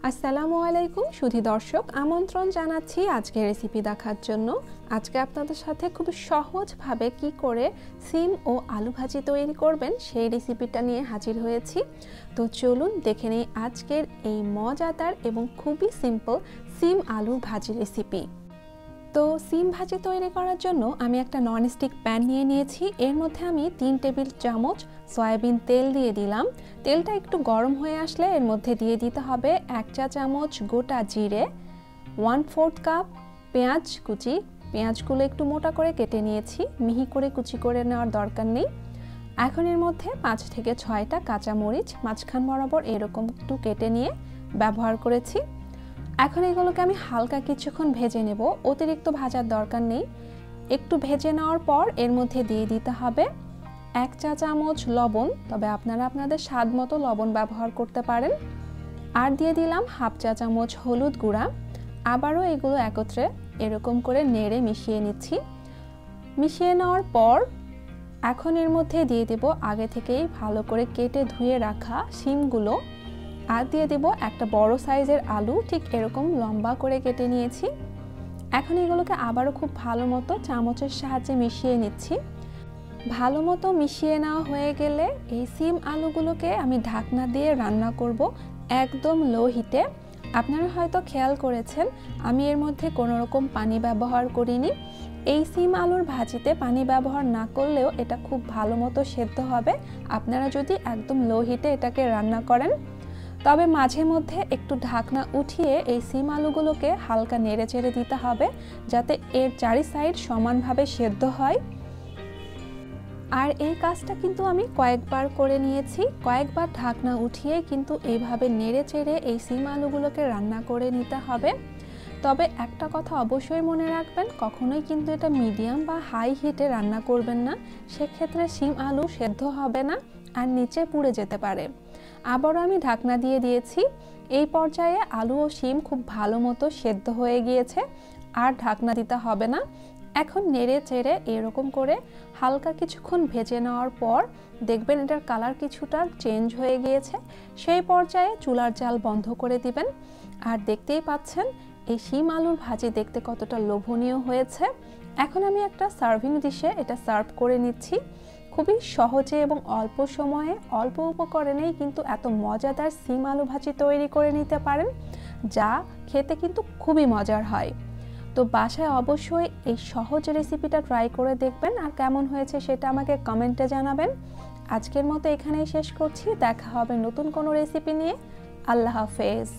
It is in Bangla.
আসসালামু আলাইকুম সুধী দর্শক, আমন্ত্রণ জানাচ্ছি আজকের রেসিপি দেখার জন্য। আজকে আপনাদের সাথে খুব সহজভাবে কি করে সিম ও আলু ভাজি তৈরি করবেন সেই রেসিপিটা নিয়ে হাজির হয়েছি। তো চলুন দেখে নেই আজকের এই মজাদার এবং খুবই সিম্পল সিম আলুর ভাজি রেসিপি। তো সিম ভাজি তৈরি করার জন্য আমি একটা ননস্টিক প্যান নিয়ে নিয়েছি। এর মধ্যে আমি 3 টেবিল চামচ সয়াবিন তেল দিয়ে দিলাম। তেলটা একটু গরম হয়ে আসলে এর মধ্যে দিয়ে দিতে হবে 1 চা চামচ গোটা জিরে, 1/4 কাপ পেঁয়াজ কুচি। পেঁয়াজগুলো একটু মোটা করে কেটে নিয়েছি, মিহি করে কুচি করে নেওয়ার দরকার নেই। এখন এর মধ্যে 5 থেকে 6টা কাঁচামরিচ মাঝখান বরাবর এরকম একটু কেটে নিয়ে ব্যবহার করেছি। এখন এগুলোকে আমি হালকা কিছুক্ষণ ভেজে নেব, অতিরিক্ত ভাজার দরকার নেই। একটু ভেজে নেওয়ার পর এর মধ্যে দিয়ে দিতে হবে 1 চা চামচ লবণ, তবে আপনারা আপনাদের স্বাদ মতো লবণ ব্যবহার করতে পারেন। আর দিয়ে দিলাম 1/2 চা চামচ হলুদ গুঁড়া। আবারও এগুলো একত্রে এরকম করে নেড়ে মিশিয়ে নিচ্ছি। মিশিয়ে নেওয়ার পর এখন এর মধ্যে দিয়ে দেব আগে থেকেই ভালো করে কেটে ধুয়ে রাখা শিমগুলো। আর দিয়ে দেব একটা বড় সাইজের আলু, ঠিক এরকম লম্বা করে কেটে নিয়েছি। এখন এগুলোকে আবারও খুব ভালো মতো চামচের সাহায্যে মিশিয়ে নিচ্ছি। ভালো মতো মিশিয়ে নেওয়া হয়ে গেলে এই সিম আলুগুলোকে আমি ঢাকনা দিয়ে রান্না করব একদম লো হিটে। আপনারা হয়তো খেয়াল করেছেন আমি এর মধ্যে কোনো রকম পানি ব্যবহার করিনি। এই সিম আলুর ভাজিতে পানি ব্যবহার না করলেও এটা খুব ভালো মতো সেদ্ধ হবে আপনারা যদি একদম লো হিটে এটাকে রান্না করেন। তবে মাঝে মধ্যে একটু ঢাকনা উঠিয়ে এই সিম আলুগুলোকে হালকা নেড়ে চেড়ে দিতে হবে যাতে এর চারি সাইড সমানভাবে সেদ্ধ হয়। আর এই কাজটা কিন্তু আমি কয়েকবার করে নিয়েছি। কয়েকবার ঢাকনা উঠিয়ে কিন্তু এইভাবে নেড়ে চেড়ে এই সিম আলুগুলোকে রান্না করে নিতে হবে। তবে একটা কথা অবশ্যই মনে রাখবেন, কখনোই কিন্তু এটা মিডিয়াম বা হাই হিটে রান্না করবেন না, সেক্ষেত্রে সিম আলু সেদ্ধ হবে না আর নিচে পুড়ে যেতে পারে। আবারও আমি ঢাকনা দিয়ে দিয়েছি। এই পর্যায়ে আলু ও শিম খুব ভালো মতো সেদ্ধ হয়ে গিয়েছে, আর ঢাকনা দিতে হবে না। এখন নেড়ে চেড়ে এরকম করে হালকা কিছুক্ষণ ভেজে নেওয়ার পর দেখবেন এটার কালার কিছুটা চেঞ্জ হয়ে গিয়েছে। সেই পর্যায়ে চুলার জাল বন্ধ করে দিবেন। আর দেখতেই পাচ্ছেন এই শিম আলুর ভাজি দেখতে কতটা লোভনীয় হয়েছে। এখন আমি একটা সার্ভিং ডিশে এটা সার্ভ করে নিচ্ছি। খুবই সহজে এবং অল্প সময়ে অল্প উপকরণেই কিন্তু এত মজাদার সিম আলু ভাজি তৈরি করে নিতে পারেন, যা খেতে কিন্তু খুবই মজার হয়। তো বাসায় অবশ্যই এই সহজ রেসিপিটা ট্রাই করে দেখবেন, আর কেমন হয়েছে সেটা আমাকে কমেন্টে জানাবেন। আজকের মতো এখানেই শেষ করছি, দেখা হবে নতুন কোনো রেসিপি নিয়ে। আল্লাহ হাফেজ।